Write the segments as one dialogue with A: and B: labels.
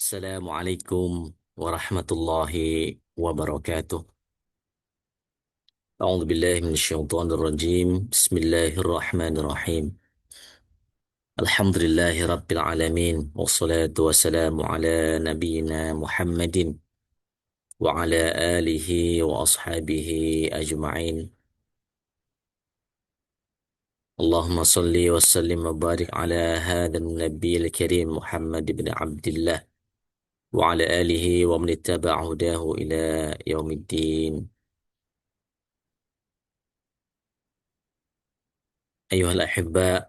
A: Assalamualaikum warahmatullahi wabarakatuh. A'udzu billahi minasyaitonir rajim. Bismillahirrahmanirrahim. Alhamdulillahi rabbil alamin. Wassalatu wassalamu ala nabiyyina Muhammadin wa ala alihi wa ashabihi ajma'in. Allahumma salli wa sallim wa barik ala hadzal nabiyil karim Muhammad ibn Abdullah wa ala alihi wa man ittaba'a hudahu ila yaumiddin. Ayuhal ahibba,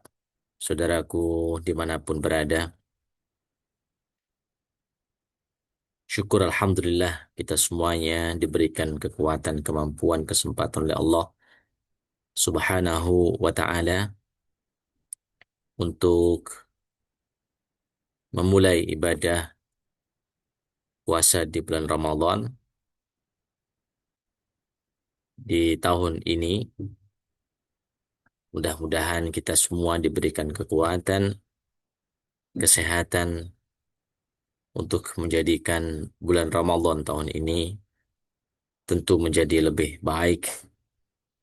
A: saudaraku dimanapun berada, syukur Alhamdulillah kita semuanya diberikan kekuatan, kemampuan, kesempatan oleh Allah Subhanahu wa ta'ala untuk memulai ibadah puasa di bulan Ramadan di tahun ini. Mudah-mudahan kita semua diberikan kekuatan, kesehatan untuk menjadikan bulan Ramadan tahun ini tentu menjadi lebih baik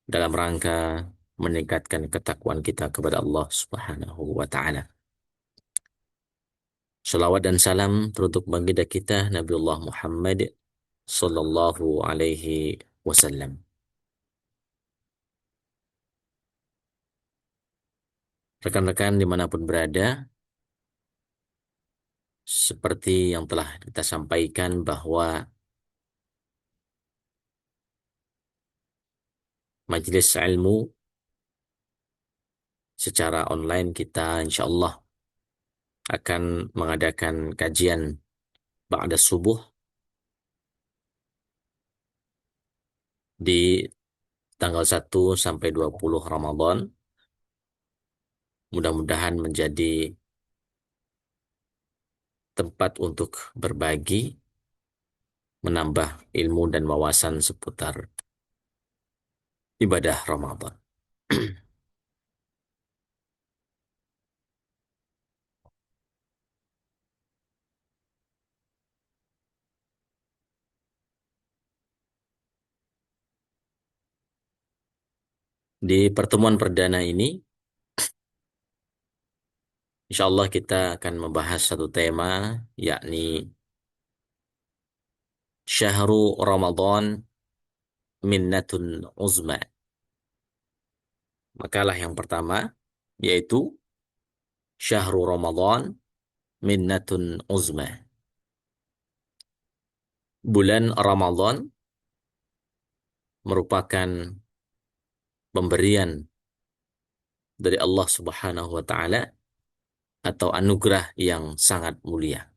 A: dalam rangka meningkatkan ketakwaan kita kepada Allah Subhanahu wa taala. Salawat dan salam teruntuk baginda kita Nabiullah Muhammad sallallahu alaihi wasallam. Rekan-rekan dimanapun berada, seperti yang telah kita sampaikan bahwa majelis ilmu secara online kita insya Allah akan mengadakan kajian ba'da subuh di tanggal 1 sampai 20 Ramadan. Mudah-mudahan menjadi tempat untuk berbagi, menambah ilmu dan wawasan seputar ibadah Ramadan. Di pertemuan perdana ini, insya Allah kita akan membahas satu tema, yakni Syahru Ramadan Minnatun Uzma. Makalah yang pertama, yaitu Syahru Ramadan Minnatun Uzma. Bulan Ramadan merupakan pemberian dari Allah Subhanahu wa taala atau anugerah yang sangat mulia.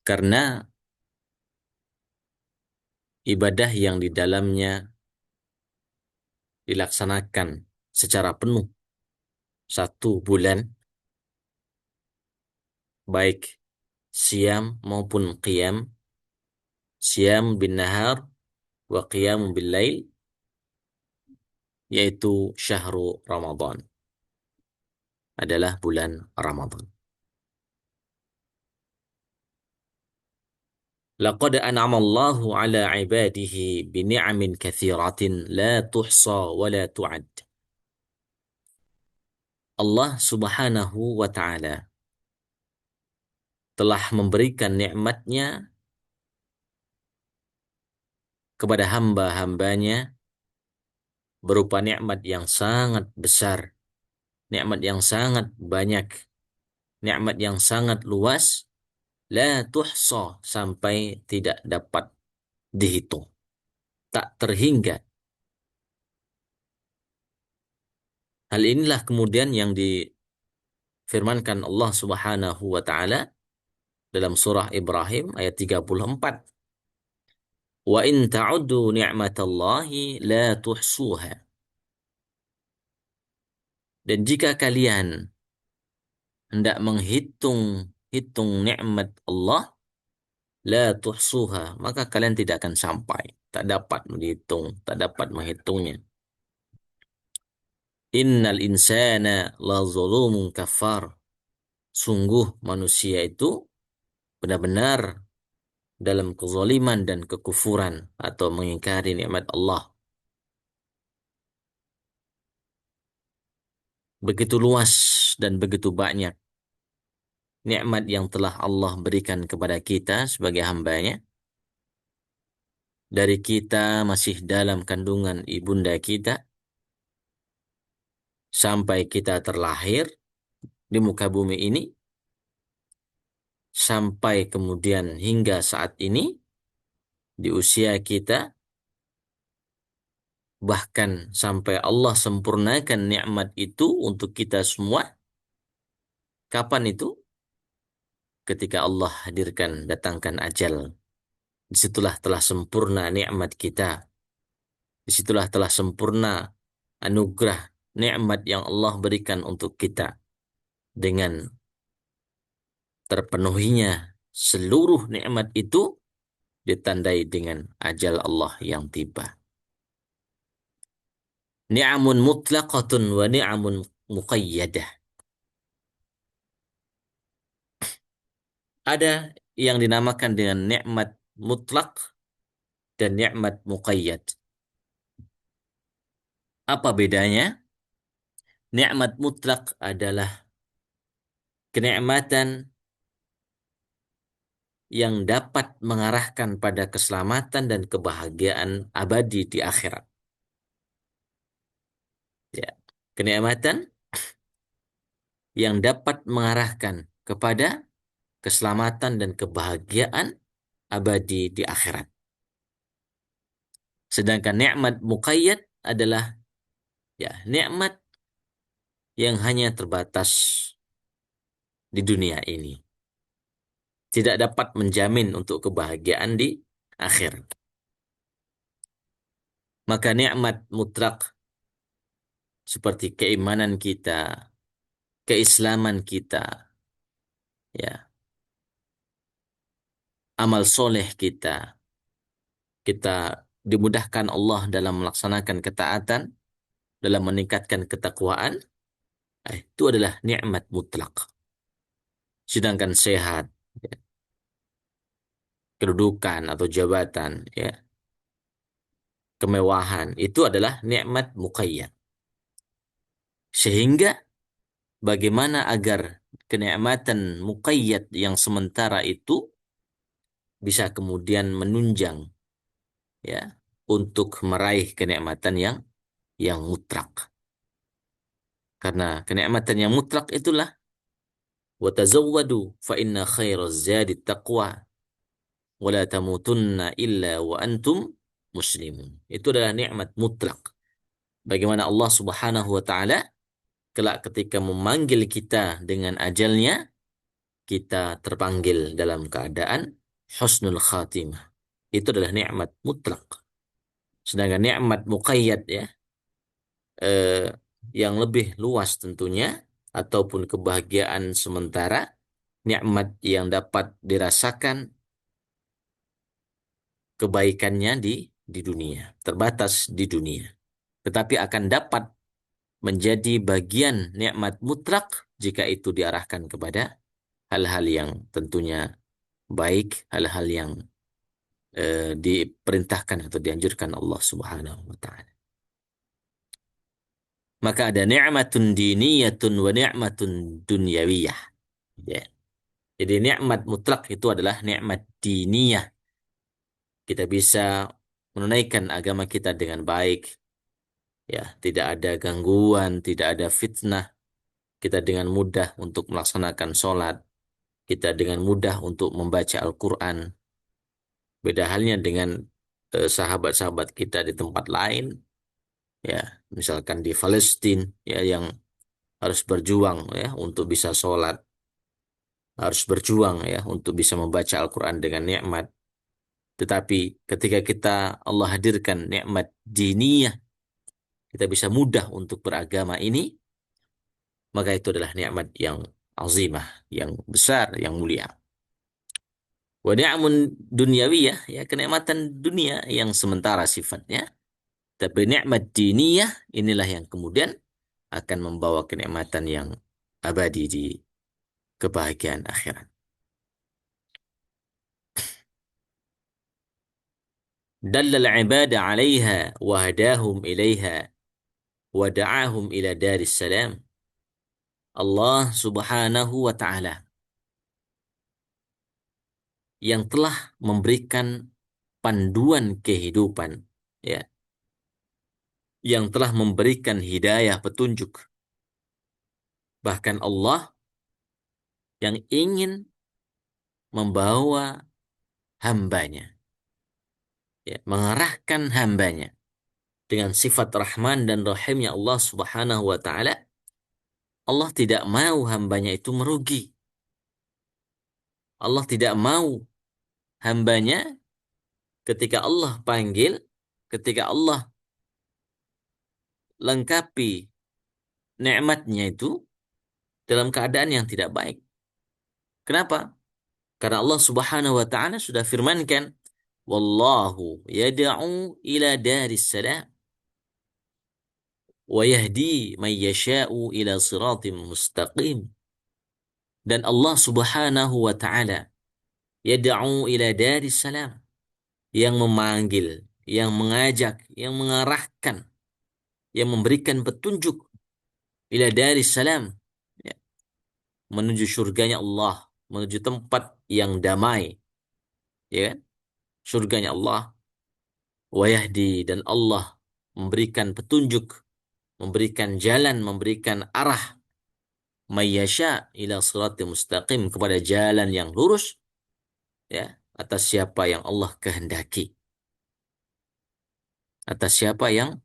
A: Karena ibadah yang di dalamnya dilaksanakan secara penuh satu bulan, baik siam maupun qiyam, siam bin nahar wa qiyam bil lail, yaitu syahru Ramadan, adalah bulan Ramadan. Laqad an'ama Allahu ala ibadihi bi ni'amin katsiratin la tuhsa wa la tu'ad. Allah Subhanahu wa taala telah memberikan nikmatnya kepada hamba-hambanya berupa nikmat yang sangat besar, nikmat yang sangat banyak, nikmat yang sangat luas, la tuhsa, sampai tidak dapat dihitung, tak terhingga. Hal inilah kemudian yang difirmankan Allah Subhanahu wa taala dalam surah Ibrahim ayat 34. Wa in ta'uddu ni'matallahi la tuhsuha. Dan jika kalian hendak menghitung nikmat Allah, la tuhsuha, maka kalian tidak akan sampai, tak dapat menghitung, tak dapat menghitungnya. Innal insana la zulumun kafar. Sungguh manusia itu benar-benar dalam kezaliman dan kekufuran atau mengingkari nikmat Allah. Begitu luas dan begitu banyak nikmat yang telah Allah berikan kepada kita sebagai hambanya. Dari kita masih dalam kandungan ibunda kita, sampai kita terlahir di muka bumi ini, sampai kemudian hingga saat ini, di usia kita, bahkan sampai Allah sempurnakan nikmat itu untuk kita semua. Kapan itu? Ketika Allah hadirkan, datangkan ajal. Disitulah telah sempurna nikmat kita. Disitulah telah sempurna anugerah nikmat yang Allah berikan untuk kita. Dengan terpenuhinya seluruh nikmat itu ditandai dengan ajal Allah yang tiba. Ni'amun mutlaqatun wa ni'amun muqayyadah. Ada yang dinamakan dengan nikmat mutlak dan nikmat muqayyad. Apa bedanya? Nikmat mutlak adalah kenikmatan yang dapat mengarahkan pada keselamatan dan kebahagiaan abadi di akhirat. Ya, kenikmatan yang dapat mengarahkan kepada keselamatan dan kebahagiaan abadi di akhirat. Sedangkan nikmat muqayyad adalah ya nikmat yang hanya terbatas di dunia ini. Tidak dapat menjamin untuk kebahagiaan di akhir. Maka nikmat mutlak seperti keimanan kita, keislaman kita, ya, amal soleh kita, kita dimudahkan Allah dalam melaksanakan ketaatan, dalam meningkatkan ketakwaan, itu adalah nikmat mutlak. Sedangkan sehat, ya, kedudukan atau jabatan, ya, kemewahan, itu adalah nikmat muqayyad. Sehingga bagaimana agar kenikmatan muqayyad yang sementara itu bisa kemudian menunjang, ya, untuk meraih kenikmatan yang mutlak. Karena kenikmatan yang mutlak itulah wa tazawwadu fa inna khairaz zadi taqwa wa la tamutunna illa wa antum muslimun. Itu adalah nikmat mutlak. Bagaimana Allah Subhanahu wa taala kelak ketika memanggil kita dengan ajalnya, kita terpanggil dalam keadaan husnul khatimah. Itu adalah nikmat mutlak. Sedangkan nikmat muqayyad, ya, eh, yang lebih luas tentunya, ataupun kebahagiaan sementara, nikmat yang dapat dirasakan kebaikannya di dunia, terbatas di dunia. Tetapi akan dapat menjadi bagian nikmat mutlak jika itu diarahkan kepada hal-hal yang tentunya baik, hal-hal yang diperintahkan atau dianjurkan Allah Subhanahu wa taala. Maka ada ni'matun diniyatun wa ni'matun dunyawiyah. Ya. Jadi nikmat mutlak itu adalah nikmat diniyah. Kita bisa menunaikan agama kita dengan baik, ya, tidak ada gangguan, tidak ada fitnah. Kita dengan mudah untuk melaksanakan sholat, kita dengan mudah untuk membaca Al-Quran. Beda halnya dengan sahabat-sahabat kita di tempat lain, ya, misalkan di Palestina, ya, yang harus berjuang, ya, untuk bisa sholat, harus berjuang, ya, untuk bisa membaca Al-Quran dengan nikmat. Tetapi ketika Allah hadirkan nikmat diniyah, kita bisa mudah untuk beragama ini, maka itu adalah nikmat yang azimah, yang besar, yang mulia. Wa ni'amun dunyawiyah, ya, kenikmatan dunia yang sementara sifatnya. Tapi nikmat diniyah inilah yang kemudian akan membawa kenikmatan yang abadi di kebahagiaan akhirat. Dallal ibada 'alaiha wa hadahum ilaiha wa da'ahum ila daris salam. Allah Subhanahu wa taala yang telah memberikan panduan kehidupan, ya, yang telah memberikan hidayah petunjuk. Bahkan Allah yang ingin membawa hambanya, ya, mengarahkan hambanya dengan sifat Rahman dan Rahimnya Allah Subhanahu wa taala. Allah tidak mau hambanya itu merugi. Allah tidak mau hambanya ketika Allah panggil, ketika Allah lengkapi nikmatnya itu dalam keadaan yang tidak baik. Kenapa? Karena Allah Subhanahu wa taala sudah firmankan, "Wallahu yad'u ila daris salam wa yahdi man yasha'u ila siratim mustaqim." Dan Allah Subhanahu wa taala yad'u ila daris salam, yang memanggil, yang mengajak, yang mengarahkan, yang memberikan petunjuk ila daris salam, ya, menuju surganya Allah, menuju tempat yang damai, ya kan? Surganya Allah. Wa yahdi, dan Allah memberikan petunjuk, memberikan jalan, memberikan arah, mayyasha ila siratal mustaqim, kepada jalan yang lurus, ya, atas siapa yang Allah kehendaki. Atas siapa yang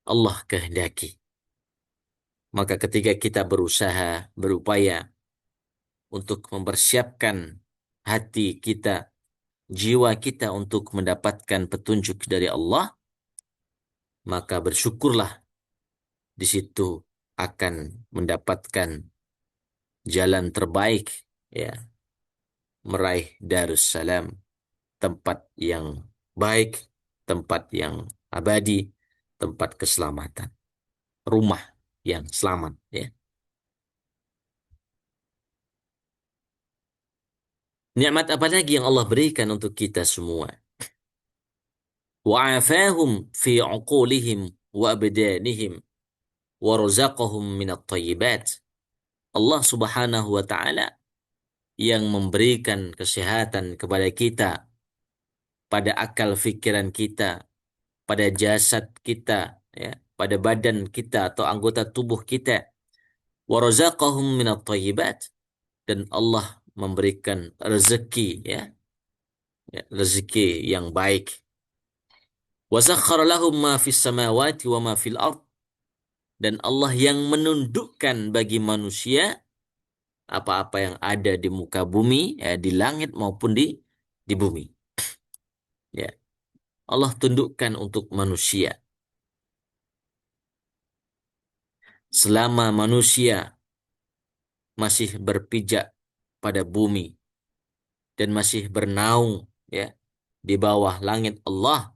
A: Allah kehendaki. Maka ketika kita berusaha, berupaya untuk mempersiapkan hati kita, jiwa kita untuk mendapatkan petunjuk dari Allah, maka bersyukurlah, di situ akan mendapatkan jalan terbaik, ya, meraih Darussalam, tempat yang baik, tempat yang abadi, tempat keselamatan, rumah yang selamat, ya. Nikmat apa lagi yang Allah berikan untuk kita semua? Wa'afahum fi uqulihim wa abdanihim wa razaqahum minat thayyibat. Allah Subhanahu wa taala yang memberikan kesehatan kepada kita, pada akal pikiran kita, pada jasad kita, ya, pada badan kita atau anggota tubuh kita. Wa razaqahum minat thayyibat, dan Allah memberikan rezeki, ya, ya, rezeki yang baik. Wa sakhkhara lahum ma fis samawati wa ma fil ard, dan Allah yang menundukkan bagi manusia apa-apa yang ada di muka bumi, ya, di langit maupun di bumi. Ya, Allah tundukkan untuk manusia. Selama manusia masih berpijak pada bumi dan masih bernaung, ya, di bawah langit Allah,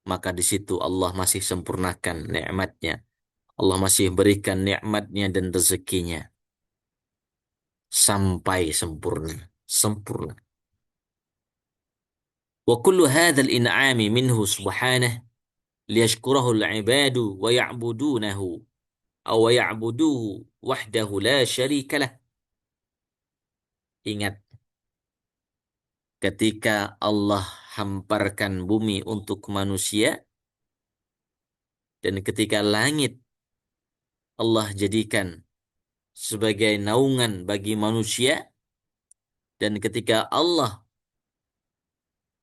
A: maka di situ Allah masih sempurnakan nikmatnya. Allah masih berikan nikmatnya dan rezekinya sampai sempurna, sempurna. Wa kullu hadzal in'ami minhu subhanahu liyashkurahu al-'ibadu wa ya'budunahu aw ya'buduhu wahdahu la syarika lah. Ingat, ketika Allah hamparkan bumi untuk manusia, dan ketika langit Allah jadikan sebagai naungan bagi manusia, dan ketika Allah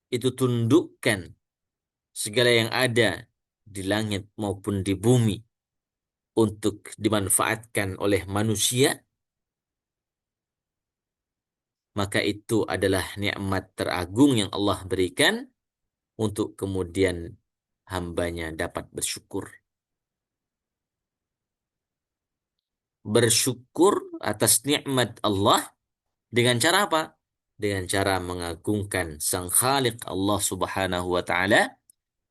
A: itu tundukkan segala yang ada di langit maupun di bumi untuk dimanfaatkan oleh manusia, maka itu adalah nikmat teragung yang Allah berikan untuk kemudian hambanya dapat bersyukur. Bersyukur atas nikmat Allah dengan cara apa? Dengan cara mengagungkan Sang Khalik Allah Subhanahu wa taala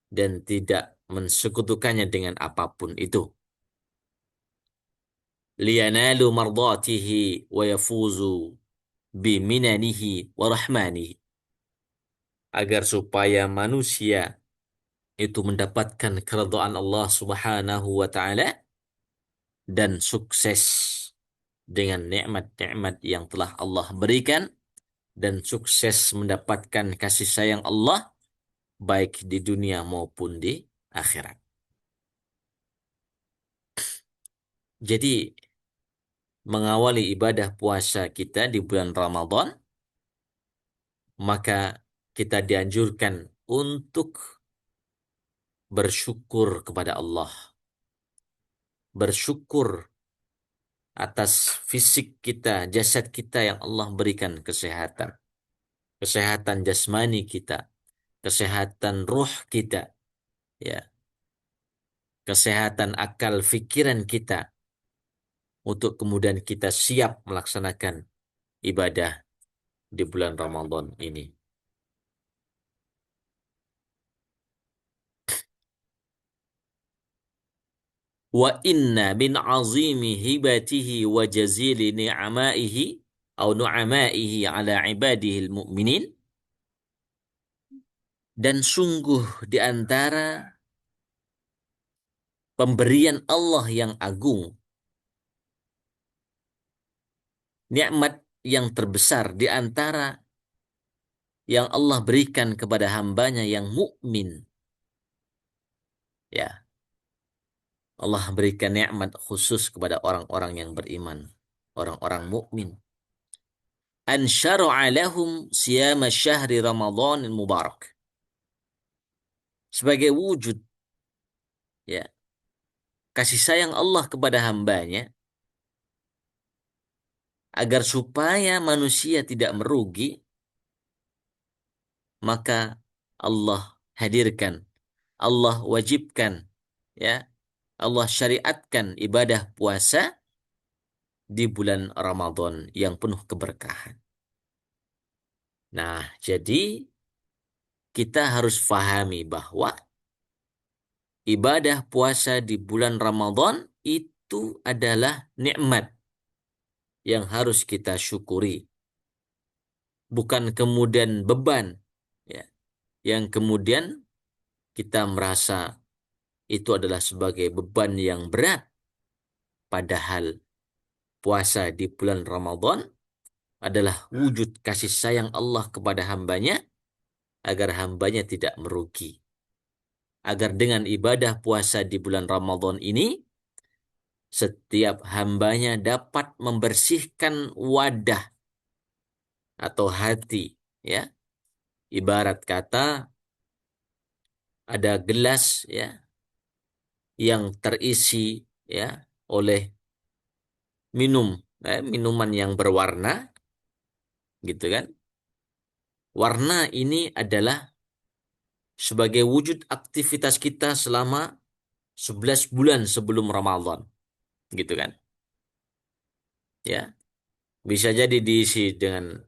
A: dan tidak mensekutukannya dengan apapun itu. liyanalu mardatihi wa yafuzu biminanihi wa rahmanihi, agar supaya manusia itu mendapatkan keridhaan Allah Subhanahu wa taala dan sukses dengan nikmat-nikmat yang telah Allah berikan, dan sukses mendapatkan kasih sayang Allah baik di dunia maupun di akhirat. Jadi mengawali ibadah puasa kita di bulan Ramadan, maka kita dianjurkan untuk bersyukur kepada Allah. Bersyukur atas fisik kita, jasad kita yang Allah berikan kesehatan. Kesehatan jasmani kita, kesehatan ruh kita, ya, kesehatan akal pikiran kita, untuk kemudian kita siap melaksanakan ibadah di bulan Ramadan ini. Wa inna min azimi hibatihi wa jazili ni'amaihi atau nu'amaihi ala ibadihi mu'minin, dan sungguh di antara pemberian Allah yang agung, nikmat yang terbesar di antara yang Allah berikan kepada hambanya yang mukmin. Ya, Allah berikan nikmat khusus kepada orang-orang yang beriman, orang-orang mukmin. An syara'a lahum siyama syahri Ramadan mubarak. Sebagai wujud, ya, kasih sayang Allah kepada hambanya, agar supaya manusia tidak merugi, maka Allah hadirkan, Allah wajibkan, ya, Allah syariatkan ibadah puasa di bulan Ramadan yang penuh keberkahan. Nah, jadi kita harus fahami bahwa ibadah puasa di bulan Ramadan itu adalah nikmat yang harus kita syukuri, bukan kemudian beban, ya, yang kemudian kita merasa itu adalah sebagai beban yang berat. Padahal puasa di bulan Ramadan adalah wujud kasih sayang Allah kepada hambanya, agar hambanya tidak merugi. Agar dengan ibadah puasa di bulan Ramadan ini, setiap hambanya dapat membersihkan wadah atau hati, ya. Ibarat kata ada gelas, ya, yang terisi, ya, oleh minuman yang berwarna, gitu kan. Warna ini adalah sebagai wujud aktivitas kita selama 11 bulan sebelum Ramadan, gitu kan. Ya, bisa jadi diisi dengan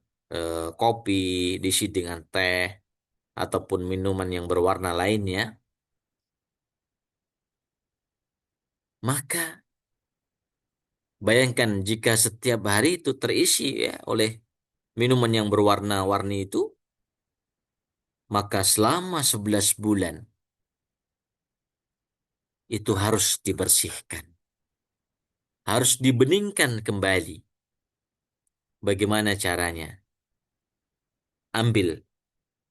A: kopi, diisi dengan teh, ataupun minuman yang berwarna lainnya. Maka bayangkan jika setiap hari itu terisi, ya, oleh minuman yang berwarna-warni itu, maka selama 11 bulan itu harus dibersihkan. Harus dibeningkan kembali. Bagaimana caranya? Ambil,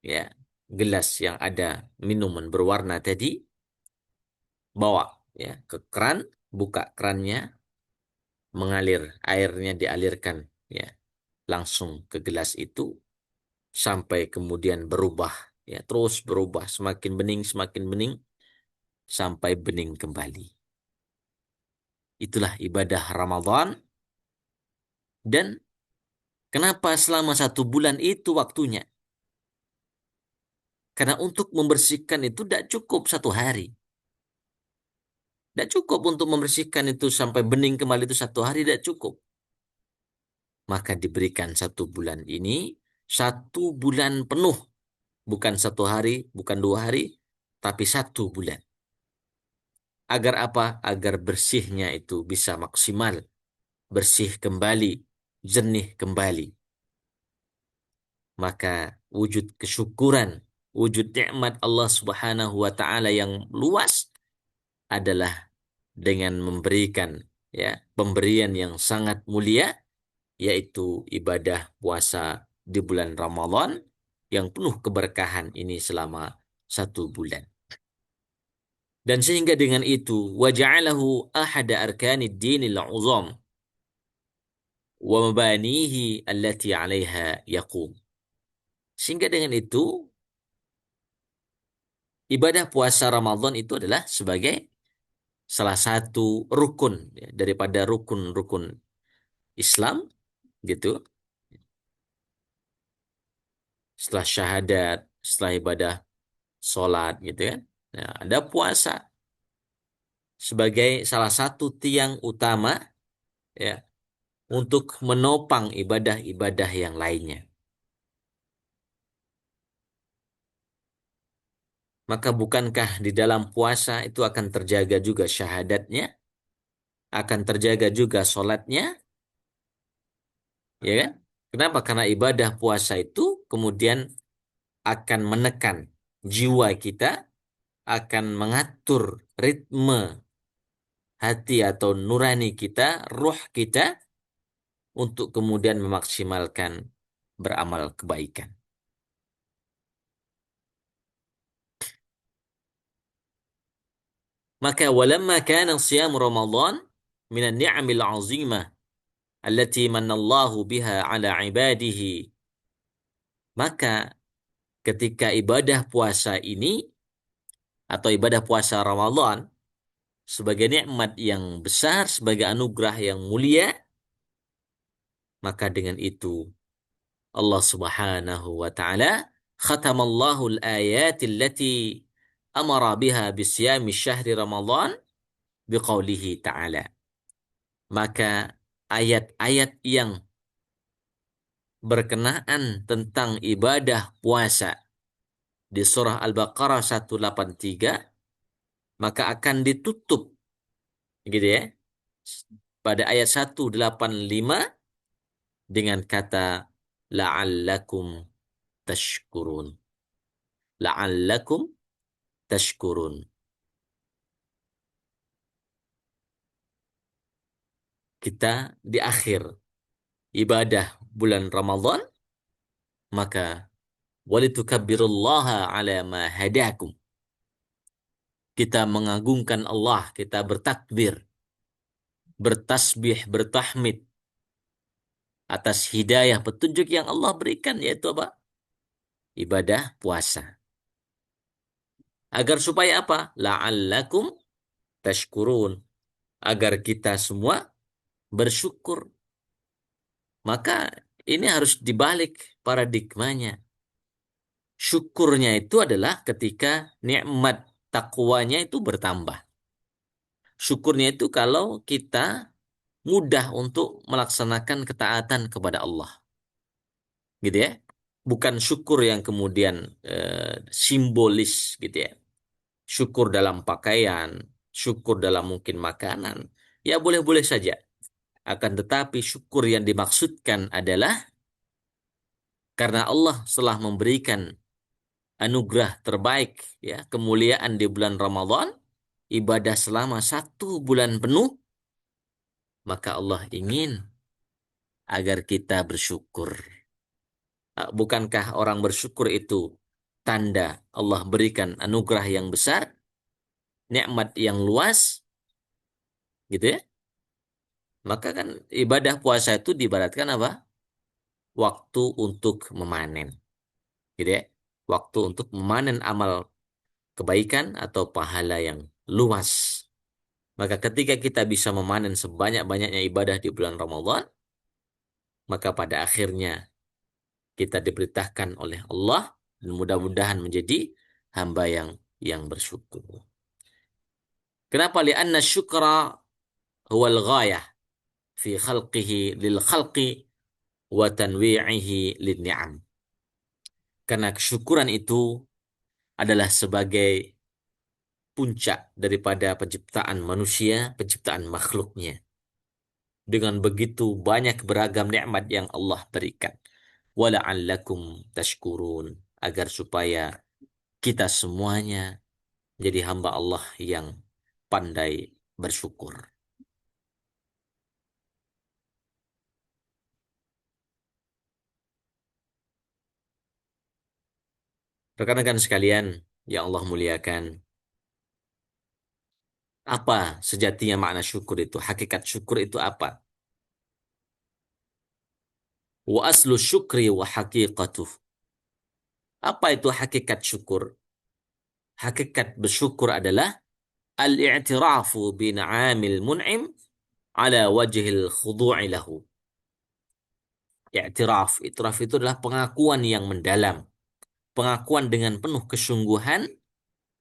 A: ya, gelas yang ada minuman berwarna tadi, bawa, ya, ke keran, buka kerannya, mengalir, airnya dialirkan, ya, langsung ke gelas itu sampai kemudian berubah, ya, terus berubah, semakin bening sampai bening kembali. Itulah ibadah Ramadan. Dan kenapa selama 1 bulan itu waktunya? Karena untuk membersihkan itu tidak cukup 1 hari. Tidak cukup untuk membersihkan itu sampai bening kembali itu 1 hari, tidak cukup. Maka diberikan 1 bulan ini, 1 bulan penuh. Bukan 1 hari, bukan 2 hari, tapi 1 bulan. Agar apa? Agar bersihnya itu bisa maksimal. bersih kembali, jernih kembali. Maka wujud kesyukuran, wujud nikmat Allah Subhanahu wa taala yang luas adalah dengan memberikan ya pemberian yang sangat mulia, yaitu ibadah puasa di bulan Ramadan yang penuh keberkahan ini selama 1 bulan. Dan sehingga dengan itu waja'alahu ahada arkanid dinil uzam wa mabanihi allati 'alaiha yaqum. Sehingga dengan itu ibadah puasa Ramadan itu adalah sebagai salah satu rukun ya, daripada rukun-rukun Islam gitu. Setelah syahadat, setelah ibadah sholat gitu kan. Nah, ada puasa sebagai salah satu tiang utama ya untuk menopang ibadah-ibadah yang lainnya. Maka bukankah di dalam puasa itu akan terjaga juga syahadatnya, akan terjaga juga sholatnya, ya kan? Kenapa? Karena ibadah puasa itu kemudian akan menekan jiwa kita, akan mengatur ritme hati atau nurani kita, ruh kita, untuk kemudian memaksimalkan beramal kebaikan. Maka walamma kana siyam Ramadan minan ni'amil 'azimah allati manallahu biha 'ala 'ibadihi. Maka ketika ibadah puasa ini atau ibadah puasa Ramadan sebagai nikmat yang besar, sebagai anugerah yang mulia, maka dengan itu Allah Subhanahu wa taala khatamallahu al-ayati allati amara biha bisiyami syahri Ramadan biqaulihi ta'ala. Maka ayat-ayat yang berkenaan tentang ibadah puasa di surah Al-Baqarah 183 maka akan ditutup gitu ya pada ayat 185 dengan kata la'allakum tashkurun. La'allakum tashkurun. Kita di akhir ibadah bulan Ramadan maka walitukabbirullaha ala ma hadakum. Kita mengagungkan Allah, kita bertakbir, bertasbih, bertahmid atas hidayah petunjuk yang Allah berikan, yaitu apa? Ibadah puasa. Agar supaya apa? La'allakum tashkurun. Agar kita semua bersyukur. Maka ini harus dibalik paradigmanya. Syukurnya itu adalah ketika nikmat takwanya itu bertambah. Syukurnya itu kalau kita mudah untuk melaksanakan ketaatan kepada Allah. Gitu ya. Bukan syukur yang kemudian simbolis gitu ya. Syukur dalam pakaian, syukur dalam mungkin makanan. Ya boleh-boleh saja. Akan tetapi syukur yang dimaksudkan adalah karena Allah telah memberikan anugerah terbaik ya, kemuliaan di bulan Ramadan, ibadah selama 1 bulan penuh, maka Allah ingin agar kita bersyukur. Bukankah orang bersyukur itu tanda Allah berikan anugerah yang besar, nikmat yang luas, gitu ya? Maka kan ibadah puasa itu diibaratkan apa? Waktu untuk memanen, gitu ya? Waktu untuk memanen amal kebaikan atau pahala yang luas. Maka ketika kita bisa memanen sebanyak-banyaknya ibadah di bulan Ramadan, maka pada akhirnya kita diperintahkan oleh Allah dan mudah-mudahan menjadi hamba yang bersyukur. Kenapa? Li'anna syukra huwal ghayah fi khalqihi lil khalqi wa tanwi'ihi lin ni'am. Karena kesyukuran itu adalah sebagai puncak daripada penciptaan manusia, penciptaan makhluknya. dengan begitu banyak beragam nikmat yang Allah berikan. Wala'allakum tashkurun, agar supaya kita semuanya jadi hamba Allah yang pandai bersyukur. Rekan-rekan sekalian yang Allah muliakan, apa sejatinya makna syukur itu? Hakikat syukur itu apa? Wa aslu syukri wa haqiqatuh. Apa itu hakikat syukur? Hakikat bersyukur adalah al-i'tirafu bi na'amil mun'im ala wajhil khudu'i lahu. I'tiraf itu adalah pengakuan yang mendalam, pengakuan dengan penuh kesungguhan,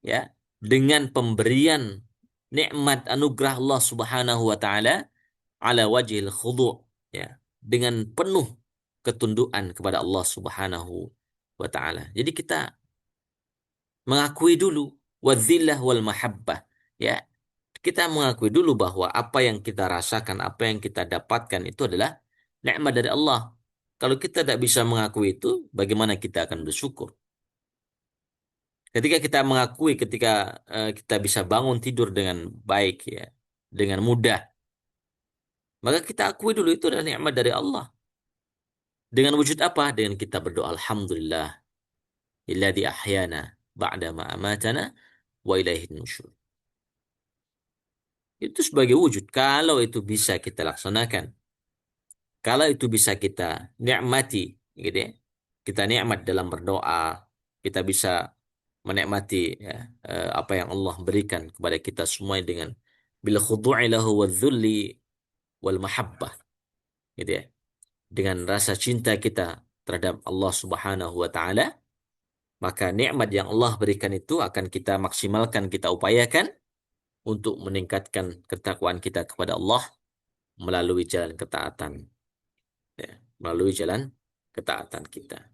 A: ya, dengan pemberian nikmat anugerah Allah Subhanahu wa taala ala wajhil khudu', ya, dengan penuh ketundukan kepada Allah Subhanahu wa taala. Jadi kita mengakui dulu wadzillah wal mahabbah, ya. Kita mengakui dulu bahwa apa yang kita rasakan, apa yang kita dapatkan itu adalah nikmat dari Allah. Kalau kita tidak bisa mengakui itu, bagaimana kita akan bersyukur? Ketika kita mengakui, ketika kita bisa bangun tidur dengan baik, ya, dengan mudah, maka kita akui dulu itu adalah nikmat dari Allah. Dengan wujud apa? Dengan kita berdoa, Alhamdulillah, illadzi ahyana ba'da ma amatana wa ilaihin nusyur. Itu sebagai wujud. Kalau itu bisa kita laksanakan, kalau itu bisa kita nikmati, gitu ya. Kita nikmat dalam berdoa, kita bisa menikmati, ya, apa yang Allah berikan kepada kita semua dengan bil khudu'i lahu wadzulli wal mahabbah, gitu ya. Dengan rasa cinta kita terhadap Allah Subhanahu wa taala, maka nikmat yang Allah berikan itu akan kita maksimalkan, kita upayakan untuk meningkatkan ketakwaan kita kepada Allah melalui jalan ketaatan, ya, melalui jalan ketaatan kita.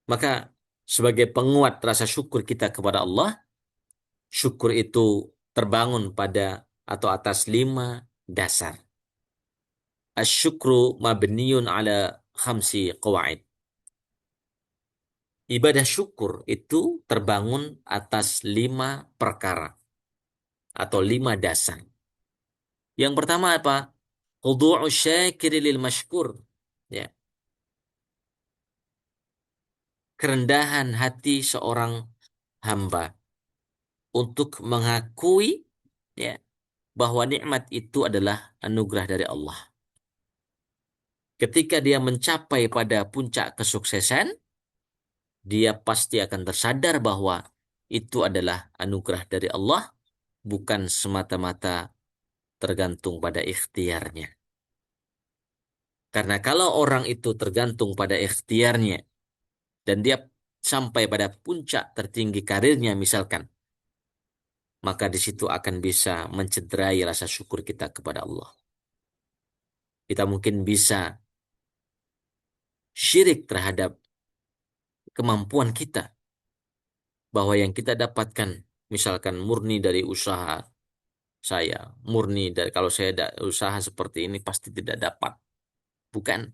A: Maka sebagai penguat rasa syukur kita kepada Allah, syukur itu terbangun pada atau atas 5 dasar. Asyukru mabniun ala khamsi qawaid. Ibadah syukur itu terbangun atas 5 perkara atau 5 dasar. Yang pertama apa? Khudu'u syakiri lil mashkur. Ya, kerendahan hati seorang hamba untuk mengakui, ya, bahwa nikmat itu adalah anugerah dari Allah. Ketika dia mencapai pada puncak kesuksesan, dia pasti akan tersadar bahwa itu adalah anugerah dari Allah, bukan semata-mata tergantung pada ikhtiarnya. Karena kalau orang itu tergantung pada ikhtiarnya dan dia sampai pada puncak tertinggi karirnya misalkan, maka di situ akan bisa mencederai rasa syukur kita kepada Allah. Kita mungkin bisa syirik terhadap kemampuan kita, bahwa yang kita dapatkan misalkan murni dari usaha saya, murni dari kalau saya ada usaha seperti ini pasti tidak dapat. Bukan.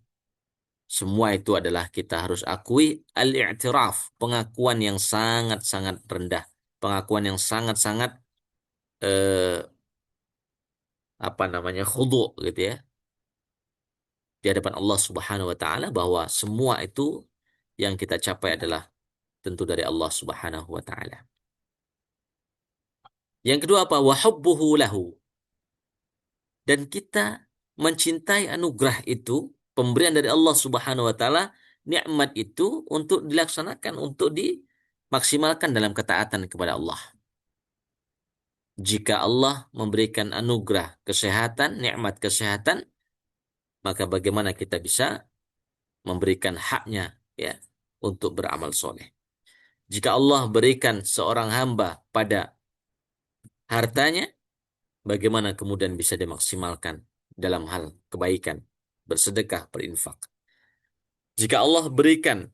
A: Semua itu adalah kita harus akui al-i'tiraf, pengakuan yang sangat-sangat rendah, pengakuan yang sangat-sangat eh, apa namanya, khudu, gitu ya, di hadapan Allah Subhanahu wa taala, bahwa semua itu yang kita capai adalah tentu dari Allah Subhanahu wa taala. Yang kedua apa? Wa hubbuhu lahu. Dan kita mencintai anugerah itu, pemberian dari Allah Subhanahu wa taala, nikmat itu untuk dilaksanakan, untuk dimaksimalkan dalam ketaatan kepada Allah. Jika Allah memberikan anugerah kesehatan, nikmat kesehatan, maka bagaimana kita bisa memberikan haknya, ya, untuk beramal soleh. Jika Allah berikan seorang hamba pada hartanya, bagaimana kemudian bisa dimaksimalkan dalam hal kebaikan, bersedekah, berinfak. Jika Allah berikan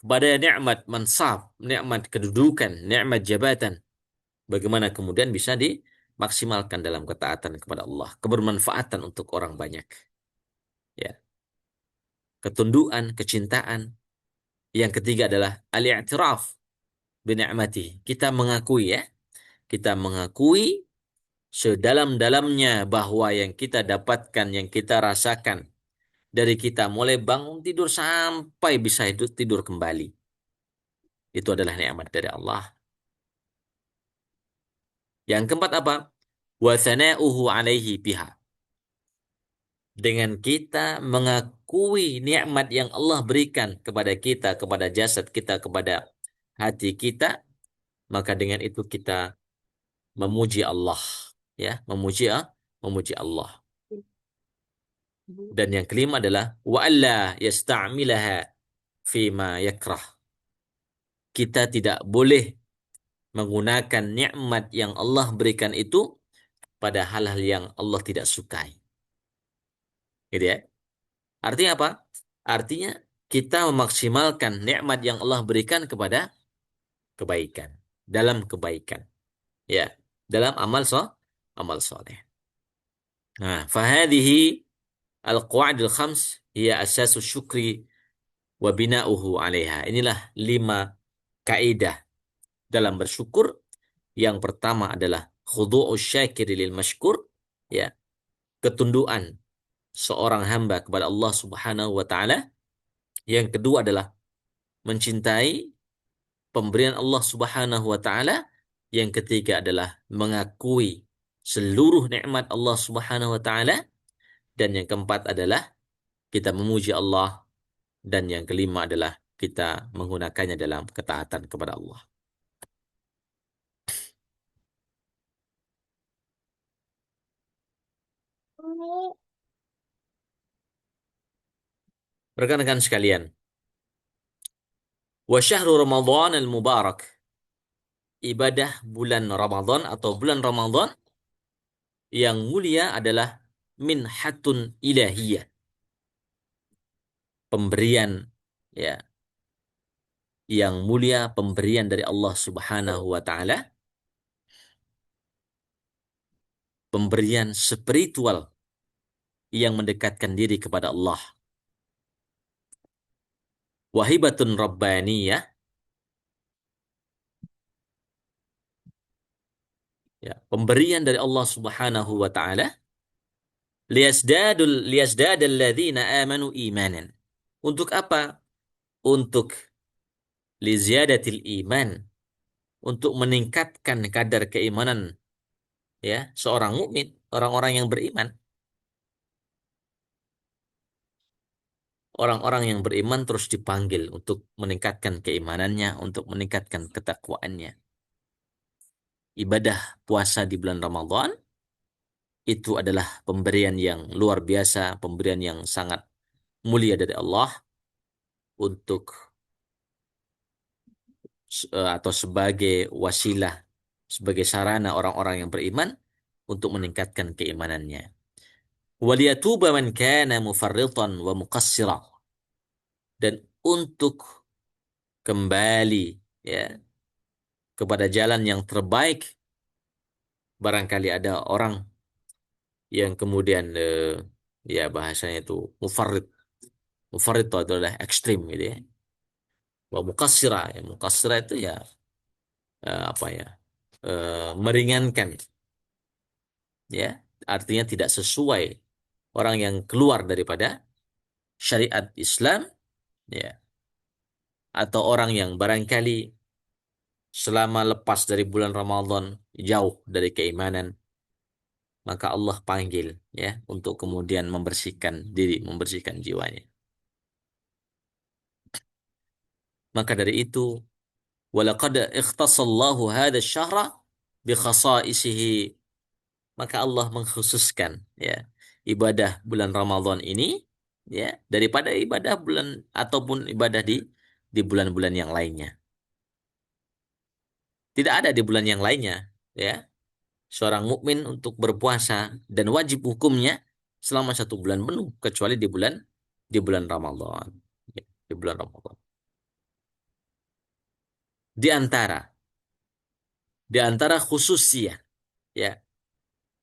A: pada nikmat mansab, nikmat kedudukan, nikmat jabatan, bagaimana kemudian bisa maksimalkan dalam ketaatan kepada Allah, kebermanfaatan untuk orang banyak. Ya, ketundukan, kecintaan. Yang ketiga adalah al-i'tiraf bi ni'mati. Kita mengakui ya, kita mengakui sedalam-dalamnya bahwa yang kita dapatkan, yang kita rasakan dari kita mulai bangun tidur sampai bisa hidup tidur kembali. Itu adalah nikmat dari Allah. Yang keempat apa? Wa thana'uhu alaihi biha. Dengan kita mengakui nikmat yang Allah berikan kepada kita, kepada jasad kita, kepada hati kita, maka dengan itu kita memuji Allah, ya, memuji Allah. Dan yang kelima adalah wa alla yasta'milaha fima yakrah. Kita tidak boleh menggunakan nikmat yang Allah berikan itu pada hal-hal yang Allah tidak sukai. Gitu ya. Artinya apa? Artinya kita memaksimalkan nikmat yang Allah berikan kepada kebaikan, dalam kebaikan, ya, dalam amal soleh. Nah, fahadihi al-qawaidul khams hiya asasus syukri wa bina'uhu 'alaiha. Inilah 5 kaidah dalam bersyukur. Yang pertama adalah khudu'us syakiri lil mashkur, ya, ketundukan seorang hamba kepada Allah Subhanahu wa taala. Yang kedua adalah mencintai pemberian Allah Subhanahu wa taala. Yang ketiga adalah mengakui seluruh nikmat Allah Subhanahu wa taala, dan yang keempat adalah kita memuji Allah, dan yang kelima adalah kita menggunakannya dalam ketaatan kepada Allah. Rekan-rekan sekalian, wa syahru Ramadan al-mubarak, ibadah bulan Ramadan atau bulan Ramadan yang mulia adalah minhatun ilahiyah, pemberian, ya, yang mulia, pemberian dari Allah Subhanahu wa taala, pemberian spiritual yang mendekatkan diri kepada Allah. Wahibatun rabbaniyah, ya, pemberian dari Allah Subhanahu wa taala, liyazdadal ladzina amanu imanan. Untuk apa? Untuk liziyadatil iman, untuk meningkatkan kadar keimanan, ya, seorang mukmin, orang-orang yang beriman. Orang-orang yang beriman terus dipanggil untuk meningkatkan keimanannya, untuk meningkatkan ketakwaannya. Ibadah puasa di bulan Ramadan itu adalah pemberian yang luar biasa, pemberian yang sangat mulia dari Allah untuk atau sebagai wasilah, sebagai sarana orang-orang yang beriman untuk meningkatkan keimanannya. Waliyatuba man kana mufarritan wa muqassira, dan untuk kembali, ya, kepada jalan yang terbaik. Barangkali ada orang yang kemudian ya bahasanya itu mufarrid. Mufarrid itu adalah ekstrim gitu ya. Wa muqassira, ya, muqassira itu ya apa ya? Meringankan, ya. Artinya tidak sesuai, orang yang keluar daripada syariat Islam, ya, atau orang yang barangkali selama lepas dari bulan Ramadan jauh dari keimanan, maka Allah panggil, ya, untuk kemudian membersihkan diri, membersihkan jiwanya. Maka dari itu, walaqad ikhtasallahu hadha asy-syahra bi khasaisihi, maka Allah mengkhususkan, ya, ibadah bulan Ramadan ini, ya, daripada ibadah bulan ataupun ibadah di bulan-bulan yang lainnya. Tidak ada di bulan yang lainnya, ya, seorang mukmin untuk berpuasa dan wajib hukumnya selama 1 bulan penuh, kecuali di bulan Ramadan. Ya, di bulan Ramadan. Di antara khususnya, ya,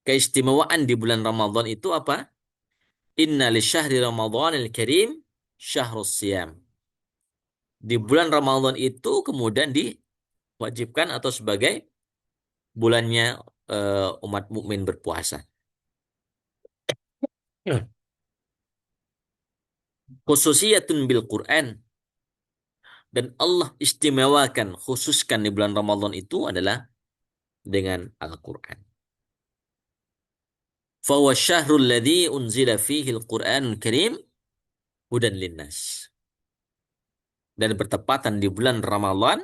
A: keistimewaan di bulan Ramadan itu apa? Inna li syahri Ramadanil karim syahrus siyam. Di bulan Ramadan itu kemudian diwajibkan atau sebagai bulannya umat mukmin berpuasa. Ya. Khususiyatun bil Quran, dan Allah istimewakan khususkan di bulan Ramadan itu adalah dengan Al-Quran. Fahuwa syahrul ladzi unzila fihi al-Qur'anul Karim hudan linnas. Dan bertepatan di bulan Ramadan,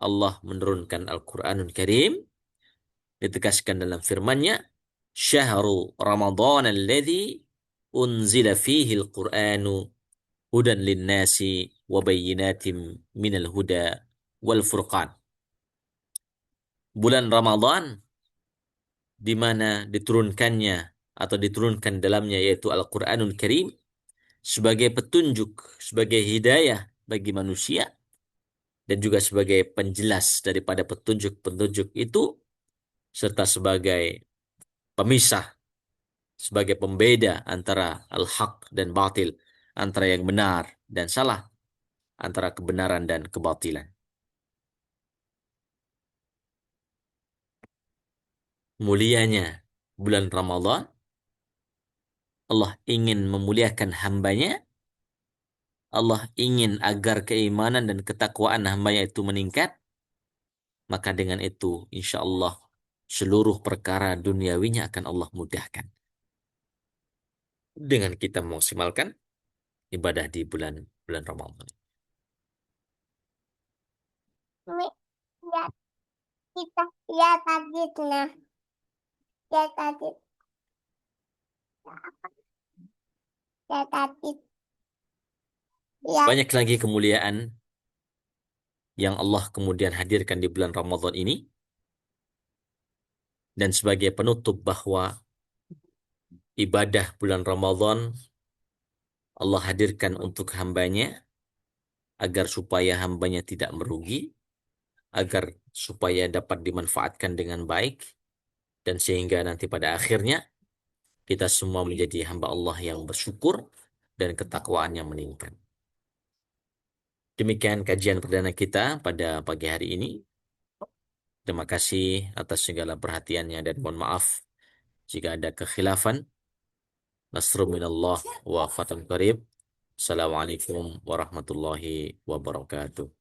A: Allah menurunkan Al-Quranul Karim, ditegaskan dalam firman-Nya, Syahru Ramadan alladzi unzila fihi al-Qur'anu hudan linnasi wa bayyinatim minal huda wal furqan. Bulan Ramadan di mana diturunkannya atau diturunkan dalamnya yaitu Al-Qur'anul Karim sebagai petunjuk, sebagai hidayah bagi manusia dan juga sebagai penjelas daripada petunjuk-petunjuk itu serta sebagai pemisah, sebagai pembeda antara al-haq dan batil, antara yang benar dan salah, antara kebenaran dan kebatilan. Mulianya bulan Ramadan, Allah ingin memuliakan hambanya, Allah ingin agar keimanan dan ketakwaan hambanya itu meningkat, maka dengan itu insya Allah seluruh perkara duniawinya akan Allah mudahkan. Dengan kita memaksimalkan ibadah di bulan bulan Ramadan.
B: Ya, kita ya tadi nah ya tadi ya tadi ya
A: Banyak lagi kemuliaan yang Allah kemudian hadirkan di bulan Ramadan ini. Dan sebagai penutup bahwa ibadah bulan Ramadan Allah hadirkan untuk hambanya agar supaya hambanya tidak merugi, agar supaya dapat dimanfaatkan dengan baik, dan sehingga nanti pada akhirnya kita semua menjadi hamba Allah yang bersyukur dan ketakwaannya meningkat. Demikian kajian perdana kita pada pagi hari ini. Terima kasih atas segala perhatiannya dan mohon maaf jika ada kekhilafan. Nasrul minallah wa fathun qarib. Assalamualaikum warahmatullahi wabarakatuh.